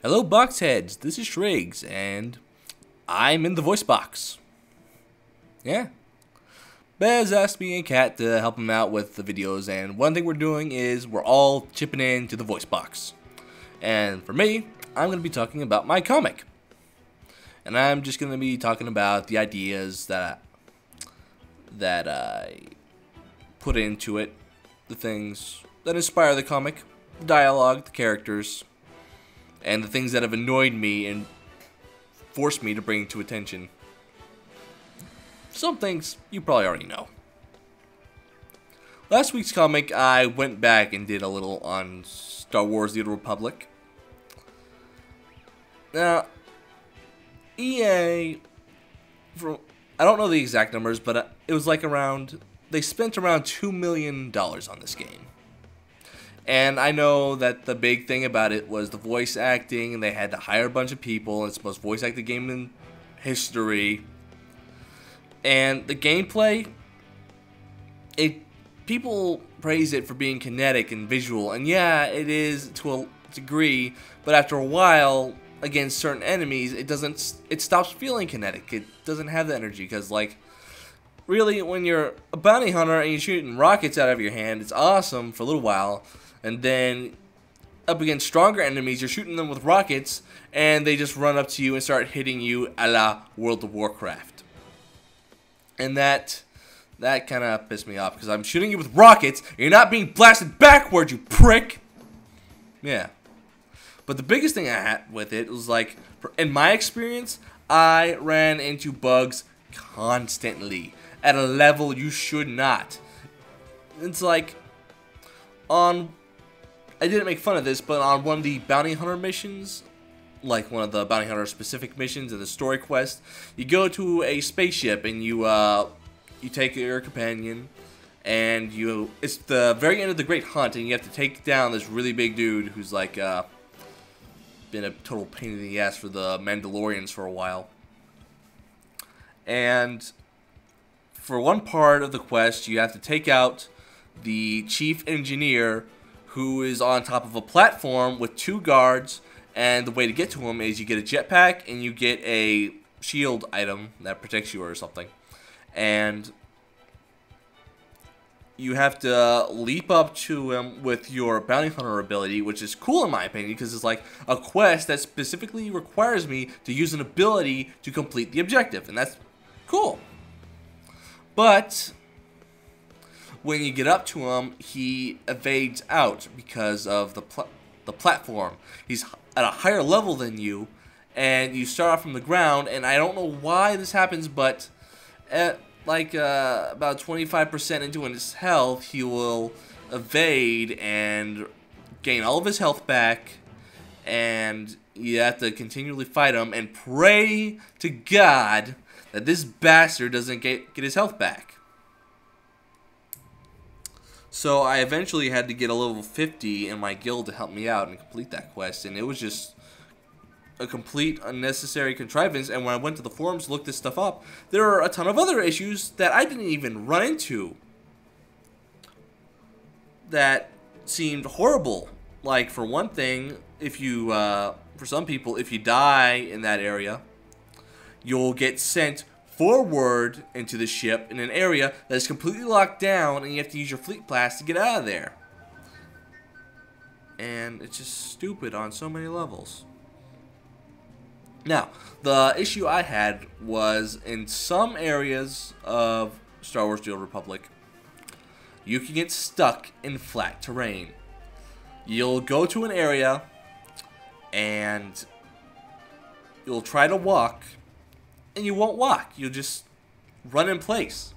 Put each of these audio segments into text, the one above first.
Hello, Boxheads. This is Shriggs, and I'm in the voice box. Yeah. Bez asked me and Kat to help him out with the videos, and one thing we're doing is we're all chipping in to the voice box. And for me, I'm going to be talking about my comic. And I'm just going to be talking about the ideas that I put into it, the things that inspire the comic, the dialogue, the characters, and the things that have annoyed me and forced me to bring to attention. Some things you probably already know. Last week's comic, I went back and did a little on Star Wars The Old Republic. Now, EA, I don't know the exact numbers, but it was like they spent around $2 million on this game. And I know that the big thing about it was the voice acting, and they had to hire a bunch of people, and it's the most voice acted game in history. And the gameplay, people praise it for being kinetic and visual, and yeah, it is to a degree, but after a while, against certain enemies, it stops feeling kinetic. It doesn't have the energy, because like, really, when you're a bounty hunter and you're shooting rockets out of your hand, it's awesome for a little while. And then up against stronger enemies, you're shooting them with rockets, and they just run up to you and start hitting you a la World of Warcraft. And that kind of pissed me off, because I'm shooting you with rockets, and you're not being blasted backwards, you prick! Yeah. But the biggest thing I had with it was, like, in my experience, I ran into bugs constantly, at a level you should not. It's like, I didn't make fun of this, but on one of the bounty hunter missions, like one of the bounty hunter specific missions in the story quest, you go to a spaceship and you take your companion, and it's the very end of the Great Hunt, and you have to take down this really big dude who's like been a total pain in the ass for the Mandalorians for a while. And for one part of the quest, you have to take out the chief engineer, who is on top of a platform with 2 guards, and the way to get to him is you get a jetpack and you get a shield item that protects you or something. And you have to leap up to him with your bounty hunter ability, which is cool in my opinion, because it's like a quest that specifically requires me to use an ability to complete the objective, and that's cool. But when you get up to him, he evades out because of the platform. He's at a higher level than you, and you start off from the ground, and I don't know why this happens, but at like about 25% into his health, he will evade and gain all of his health back, and you have to continually fight him and pray to God that this bastard doesn't get his health back. So I eventually had to get a level 50 in my guild to help me out and complete that quest, and it was just a complete unnecessary contrivance. And when I went to the forums to look this stuff up, there are a ton of other issues that I didn't even run into that seemed horrible. Like, for one thing, for some people, if you die in that area, you'll get sent forward into the ship in an area that is completely locked down, and you have to use your fleet pass to get out of there. And it's just stupid on so many levels. Now, the issue I had was in some areas of Star Wars The Old Republic, you can get stuck in flat terrain. You'll go to an area and you'll try to walk, and you won't walk. You'll just run in place.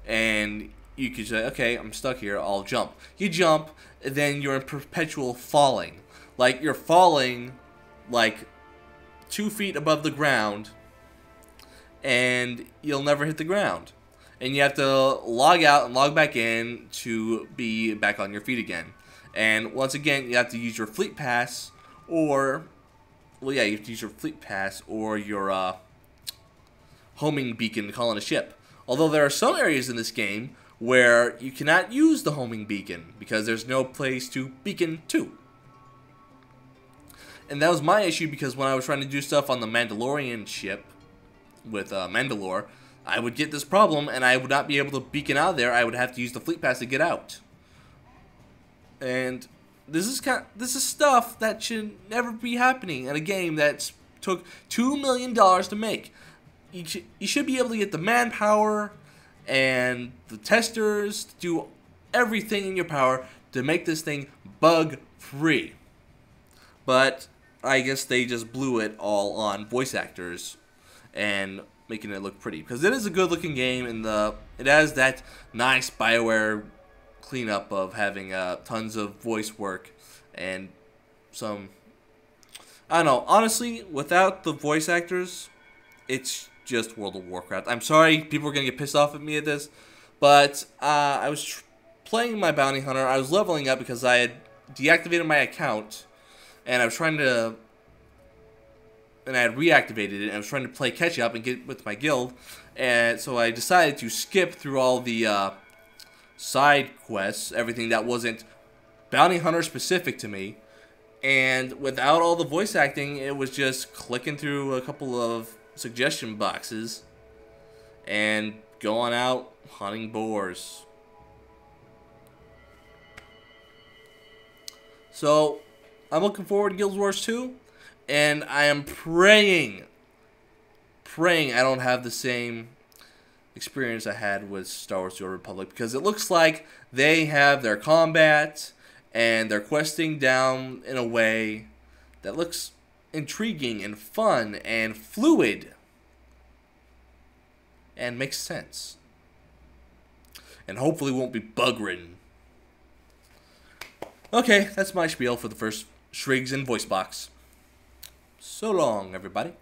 And you could say, okay, I'm stuck here, I'll jump. You jump, and then you're in perpetual falling. Like, you're falling, like, 2 feet above the ground, and you'll never hit the ground. And you have to log out and log back in to be back on your feet again. And once again, you have to use your fleet pass, or, well, yeah, you have to use your fleet pass or your homing beacon to call in a ship. Although there are some areas in this game where you cannot use the homing beacon because there's no place to beacon to. And that was my issue because when I was trying to do stuff on the Mandalorian ship with Mandalore, I would get this problem and I would not be able to beacon out of there. I would have to use the fleet pass to get out. And this is stuff that should never be happening in a game that took $2 million to make. You should be able to get the manpower and the testers to do everything in your power to make this thing bug-free. But I guess they just blew it all on voice actors and making it look pretty. Because it is a good-looking game, and it has that nice BioWare cleanup of having tons of voice work and some... I don't know. Honestly, without the voice actors, it's just World of Warcraft. I'm sorry, people are going to get pissed off at me at this, but I was playing my bounty hunter. I was leveling up because I had deactivated my account, and I was trying to... and I had reactivated it, and I was trying to play catch up and get with my guild, and so I decided to skip through all the side quests, everything that wasn't bounty hunter specific to me, and without all the voice acting, it was just clicking through a couple of suggestion boxes and going out hunting boars. So I'm looking forward to Guild Wars 2, and I am praying I don't have the same experience I had with Star Wars: The Old Republic, because it looks like they have their combat and their questing down in a way that looks intriguing and fun and fluid and makes sense, and hopefully won't be bug-ridden. Okay, that's my spiel for the first Shriggs In Voicebox. So long, everybody.